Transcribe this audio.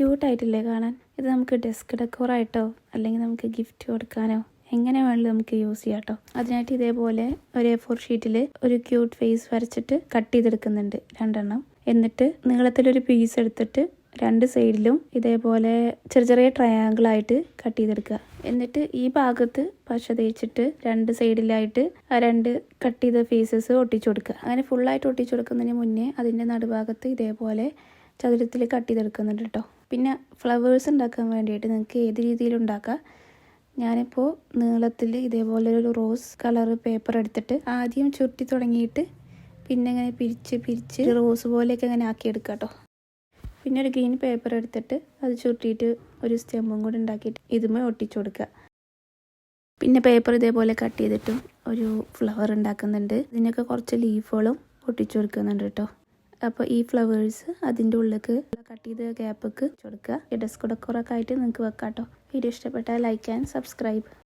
ക്യൂട്ടായിട്ടില്ലേ കാണാൻ? ഇത് നമുക്ക് ഡെസ്ക് ഡെക്കോറായിട്ടോ അല്ലെങ്കിൽ നമുക്ക് ഗിഫ്റ്റ് കൊടുക്കാനോ എങ്ങനെ വേണമെങ്കിലും നമുക്ക് യൂസ് ചെയ്യാം കേട്ടോ. അതിനായിട്ട് ഇതേപോലെ ഒരു A4 ഷീറ്റിൽ ഒരു ക്യൂട്ട് ഫേസ് വരച്ചിട്ട് കട്ട് ചെയ്തെടുക്കുന്നുണ്ട് 2 എന്നിട്ട് നീളത്തിലൊരു പീസ് എടുത്തിട്ട് 2 സൈഡിലും ഇതേപോലെ ചെറിയ ചെറിയ ട്രയാങ്കിൾ ആയിട്ട് കട്ട് ചെയ്തെടുക്കുക. എന്നിട്ട് ഈ ഭാഗത്ത് പശ തേച്ചിട്ട് 2 സൈഡിലായിട്ട് ആ 2 കട്ട് ചെയ്ത ഫേസസ് ഒട്ടിച്ചു കൊടുക്കുക. അങ്ങനെ ഫുള്ളായിട്ട് ഒട്ടിച്ചു കൊടുക്കുന്നതിന് മുന്നേ അതിൻ്റെ നടുഭാഗത്ത് ഇതേപോലെ ചതുരത്തിൽ കട്ട് ചെയ്തെടുക്കുന്നുണ്ട് കേട്ടോ. പിന്നെ ഫ്ലവേഴ്സ് ഉണ്ടാക്കാൻ വേണ്ടിയിട്ട് നിങ്ങൾക്ക് ഏത് രീതിയിൽ ഉണ്ടാക്കാം. ഞാനിപ്പോൾ നീളത്തിൽ ഇതേപോലെ ഒരു റോസ് കളർ പേപ്പർ എടുത്തിട്ട് ആദ്യം ചുരുട്ടി തുടങ്ങിയിട്ട് പിന്നെ ഇങ്ങനെ പിരിച്ച് റോസ് പോലെയൊക്കെ അങ്ങനെ ആക്കിയെടുക്കാം കേട്ടോ. പിന്നെ ഒരു ഗ്രീൻ പേപ്പർ എടുത്തിട്ട് അത് ചുരുട്ടിയിട്ട് ഒരു സ്റ്റെമ്പും കൂടി ഉണ്ടാക്കിയിട്ട് ഇതുമേ ഒട്ടിച്ചു കൊടുക്കുക. പിന്നെ പേപ്പർ ഇതേപോലെ കട്ട് ചെയ്തിട്ടും ഒരു ഫ്ലവർ ഉണ്ടാക്കുന്നുണ്ട്. ഇതിനൊക്കെ കുറച്ച് ലീഫുകളും ഒട്ടിച്ചു കൊടുക്കുന്നുണ്ട് കേട്ടോ. അപ്പോൾ ഈ ഫ്ലവേഴ്സ് അതിൻ്റെ ഉള്ളിലേക്ക് കട്ട് ചെയ്ത ഗ്യാപ്പൊക്കെ കൊടുക്കുക. ഡെസ്ക് ഡെക്കോറൊക്കെ ആയിട്ട് നിങ്ങൾക്ക് വെക്കാം കേട്ടോ. വീഡിയോ ഇഷ്ടപ്പെട്ടാൽ ലൈക്ക് ആൻഡ് സബ്സ്ക്രൈബ്.